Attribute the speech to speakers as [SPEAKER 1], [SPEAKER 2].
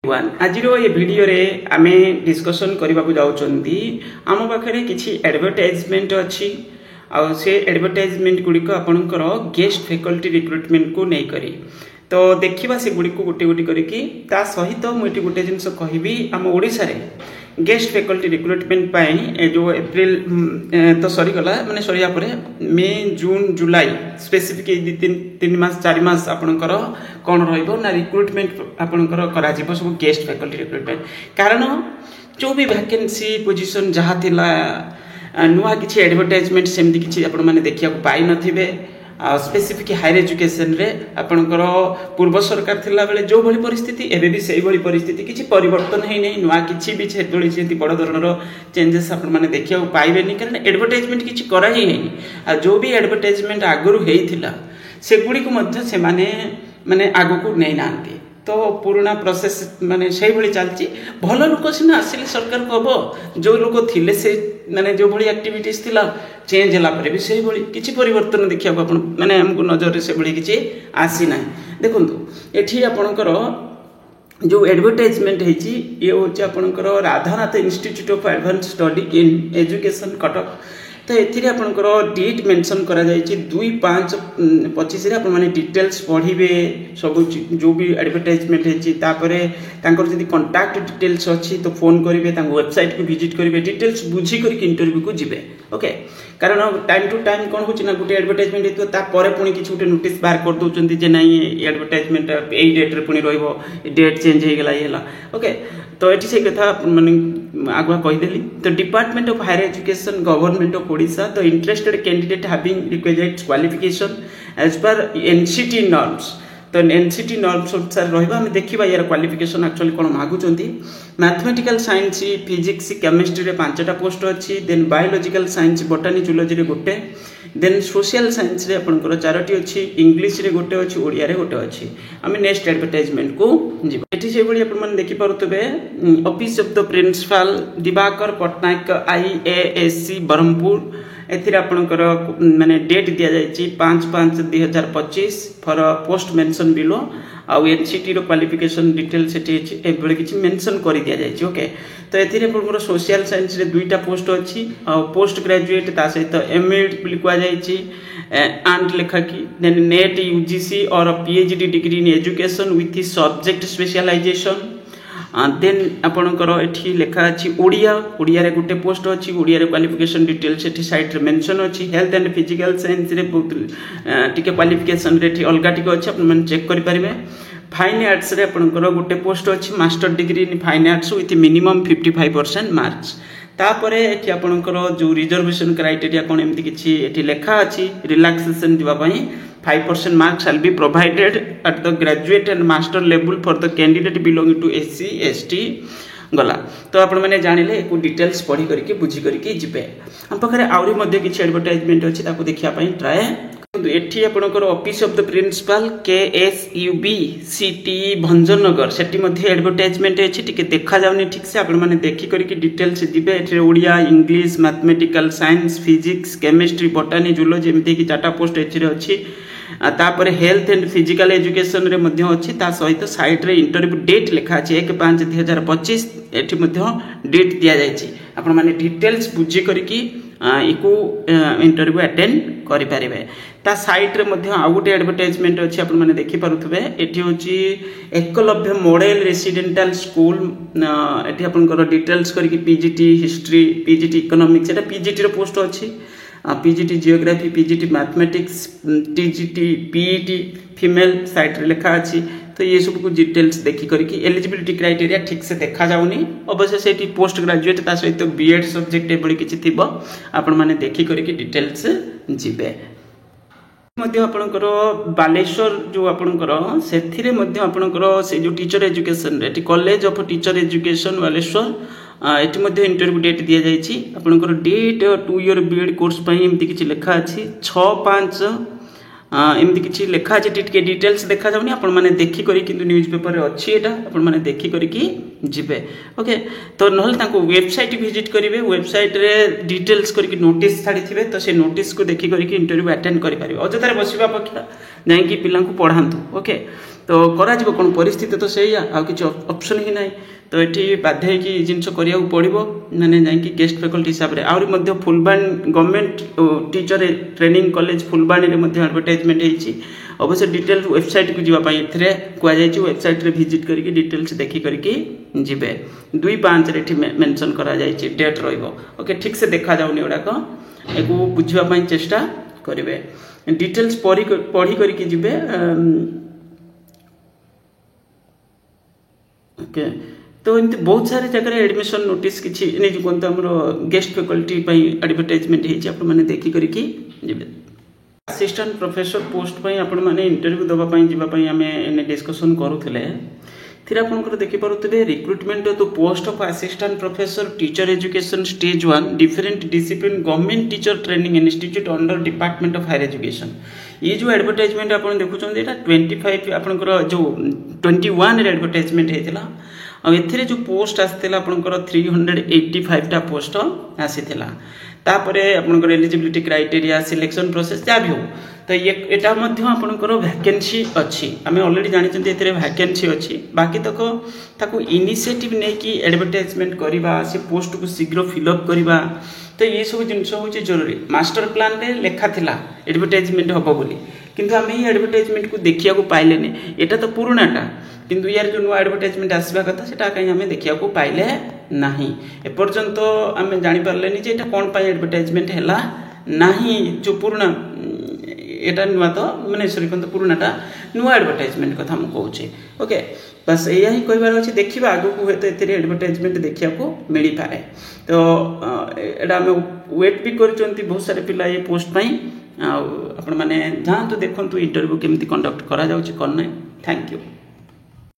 [SPEAKER 1] आज ये वीडियो रे आमे डिस्कशन करबा को जाउचंती आम पाखरे किछि एडवर्टाइजमेंट अछि आ से एडवर्टाइजमेंट गुडी को आपनकर गेस्ट फैकल्टी रिक्रुटमेंट को नै करी तो देखिबा से गुडी को गोटे गोटे करी कि ता सहित मु एटी गोटे जिंस कहबी आम ओडिसा रे गेस्ट फैकल्टी रिक्रुटमेंट पाई जो अप्रैल तो सरी गला माने सरिया परे मे जून जुलाई स्पेसिफिक तीन मास 4 मास आपनकर कोन रहइबो ना रिक्रुटमेंट आपनकर करा जिवो सब गेस्ट फैकल्टी रिक्रुटमेंट कारण जो भी वैकेंसी पोजीशन जहा थिला नुआ किछि एडवर्टाइजमेंट सेमति किछि आपन माने देखिया को पाई नथिबे स्पेसिफिक हायर एजुकेशन रे आपनकर पूर्व सरकार थिला बेले जो भली परिस्थिति एबे भी सेही भली परिस्थिति किछि परिवर्तन हेइ नै नुआ किछि भी छेतोली जेंति बड़ धरणर चेंजेस आपन माने देखिया को पाइबे नै कारण एडवर्टाइजमेंट किछि करा ही नै आ जो भी एडवर्टाइजमेंट आगरु हेइथिला से गुडी को मध्य से माने आगु को नै नांती तो पुराना प्रोसेस माने सही भली चलची भलो लोक सिना आसिले सरकार को हबो जो लोक थिले से माने जो भली एक्टिविटीज थिला चेंज हला परे भी सही भली किछि परिवर्तन देखिया को अपन माने हमको नजर रे से भली किछि आसी नै देखंतु एठी आपनकर जो एडवर्टाइजमेंट हेची ये होची आपनकर Radhanath institute of advance study in education Cuttack तो एथिरे आपनकर डेट मेंशन करा जायछि 2/5/25 रे आपन माने डिटेल्स पढिबे सब जो भी एडवर्टाइजमेंट हेछि तापरे तांकर जदी कांटेक्ट डिटेल्स अछि तो फोन करिवे तांको वेबसाइट को विजिट करिवे डिटेल्स बुझी करी इंटरव्यू को जिवे ओके कारण टाइम टू टाइम कोन होछि ना गुटे एडवर्टाइजमेंट हेतो ता परे पुनी किछि गुटे नोटिस बार कर दोचंती जे नाही एडवर्टाइजमेंट एई डेट रे पुनी रहइबो डेट चेंज हे गेला येला ओके तो एठी से कथा माने आगुआ कहि देली तो department of higher education government of Odisha तो interested candidate having requisite qualification as per NCT norms तो एनसीटी नॉर्म्स अनुसार रहइबा हम देखिबा यार क्वालिफिकेशन एक्चुअली कोन मागुचंती मैथमेटिकल साइंस फिजिक्स केमिस्ट्री रे 5टा पोस्ट अछि then biological science botany zoology रे गोटे देन सोशल साइंस रे आपनकर 4टी अछि इंग्लिश रे गोटे अछि ओडिया रे गोटे अछि हम नेक्स्ट एडवर्टाइजमेंट को जिबा एठी से बडी आपन मन देखि पारुतबे office of the principal Diwakar Patnaik IASC Berhampur एथिरे आपनकर माने डेट दिया जायछि 5/5/2025 फॉर पोस्ट मेंशन बिलो आ एनसीटी रो क्वालिफिकेशन डिटेल सेठी एबळे किछि मेंशन करि दिया जायछि ओके तो एथिरे आपनकर सोशल साइंस रे 2टा पोस्ट अछि आ पोस्ट ग्रेजुएट ता सहित एमएड लिखवा जायछि एंड लेखा की देन नेट यूजीसी और PhD degree in education with subject specialization then आपनकर एठी लेखा अछि ओडिया रे गुटे पोस्ट अछि ओडिया रे क्वालिफिकेशन डिटेल सेठी साइट रे मेंशन अछि हेल्थ एंड फिजिकल साइंस रे टिके क्वालिफिकेशन रे ठी अलगा टिके अछि अपन मन चेक करि परिबे फाइन आर्ट्स रे आपनकर गुटे पोस्ट अछि master degree in fine arts with minimum 55% marks तापरे एठी आपनकर जो रिजर्वेशन क्राइटेरिया कोन एमति किछि एठी लेखा अछि रिलैक्सेशन दिबा पई 5% marks shall be provided at the graduate and master level for the candidate belonging to SC ST गला तो आपण माने जानिले एको डिटेल्स पढी करके बुझी करके जिबे हम पखरे आउरी मध्ये किछि एडवर्टाइजमेंट अछि ताको देखिया पई ट्राय एठी आपनकर office of the principal KSUB city Bhanjanagar सेठी मध्ये एडवर्टाइजमेंट अछि टिके देखा जाउनी ठीक से आपण माने देखि करके डिटेल्स जिबे एठी Odia English mathematical science physics chemistry botany zoology एमति की 4टा पोस्ट एठी रे अछि तापरे हेल्थ एंड फिजिकल एजुकेशन रे मध्ये अछि ता सहित साइट रे इंटरव्यू डेट लिखा अछि 1/5/2025 एठी मध्ये डेट दिया जायछि आपण माने डिटेल्स बुझी करके इको इंटरव्यू अटेंड करि परिबे ता साइट रे मध्ये आ गुटे एडवर्टाइजमेंट अछि आपण माने देखि पारुथबे एठी होछि एकलव्य मॉडल रेसिडेंशियल स्कूल एठी आपनकर डिटेल्स करके पीजीटी हिस्ट्री पीजीटी इकोनॉमिक्स एटा पीजीटी रे पोस्ट अछि PGT geography PGT mathematics TGT PET female site रे लिखा अछि तो ये सब को डिटेल्स देखि करके एलिजिबिलिटी क्राइटेरिया ठीक से देखा जाउनी अवश्य सेठी पोस्ट ग्रेजुएट ता सहित बीएड सब्जेक्ट एबडी किछि थिबो आपण माने देखि करके डिटेल्स जिबे मध्ये आपनकर बालेश्वर जो आपनकर सेथिरे मध्ये आपनकर से जो टीचर एजुकेशन रे college of teacher education Baleshwar eighty मध्ये इंटरव्यू डेट दिया जायछि आपनकर डेट 2 ईयर बीएड कोर्स पई एमति किछि लेखा अछि 6/5 एमति किछि लेखा अछि टिके डिटेल्स देखा जाउनी आपण माने देखि करी किंतु न्यूज़ पेपर रे अछि एटा आपण माने देखि करी कि जिबे ओके तो नहल ताको वेबसाइट विजिट करिवे वेबसाइट रे डिटेल्स करी कि नोटिस छाडी थिबे तो से नोटिस को देखि करी कि इंटरव्यू अटेंड करि परिबे अजतारे बसिबा पक्षा जाई कि पिला को पढांतु ओके तो करा कौन परिस्थिति तो से किसी ऑप्शन ही ना तो ये बाध्य जिन करा पड़ो मैंने जाकि गेस्ट फैकल्टी हिसाब से आहरी Phulbani government teacher training college Phulbani advertisement होती अवश्य डिटेल्स वेबसाइट को जावाई कहुई वेबसाइट रे विजिट करके डिटेल्स देखी करके जीवे 2/5 मेंशन करा जायछि डेट रहिबो ओके ठीक से देखा जाउनी गुड़ाक एको बुझिबा चेष्टा करेंगे डिटेल्स पढ़ी करके जीवे ओके तो एमती बहुत सारे जगह एडमिशन नोटिस किसी नहीं कहते आम गेस्ट फैकल्टी एडवर्टाइजमेंट होने देखी करके जीवे असिस्टेंट प्रोफेसर पोस्ट आपण मैंने इंटरव्यू दवापाई जावाई आम डिस्कसन करूले आपंकर देखिपे recruitment to post of assistant professor teacher education stage 1 different discipline government teacher training institute under department of higher education ये जो एडवर्टाइजमेंट आप देखुं 25 आपंकर जो 21 एडवर्टाइजमेंट होता ए जो पोस्ट आसाला आपंकर 385टा पोस्ट आसाला तापरे आपंकर एलिजिबिलिटी क्राइटेरिया सिलेक्शन प्रोसेस जहाँ भी हो तो ये आपंकर वैकेंसी अच्छी आम ऑलरेडी जानते ये वैकेंसी अच्छी बाकी तक ताको इनिशिएटिव नहीं कि एडवर्टाइजमेंट करवा से पोस्ट को शीघ्र फिलअप करवा तो ये सब जिनस हूँ जरूरी मास्टर प्लान रे लेखा थिला एडवर्टाइजमेंट हम बोली किंतु आम ये एडवर्टाइजमेंट को देखा पाइले यहाँ तो पुराणाटा किंतु यार जो नुआ एडवर्टाइजमेंट आसवा कथा से कहीं आम देखा पाइले ना एपर्यंत आम जापारे जे कौन एडवर्टाइजमेंट है ना जो पुराणा एटा नुआ तो मैंने सॉरी कौन पुराणाटा नुआ एडवर्टाइजमेंट कथा मुझे कहूँ ओके बस यही कहबार अच्छे देखा आगक हूँ तो ये एडवर्टाइजमेंट देखा मिल पाए तो यहाँ आम वेट भी कर बहुत सारे पिला ये पोस्ट आप मैंने जातु देखु इंटरव्यू केमती कंडक्ट करा जाउछि कौन ना थैंक यू।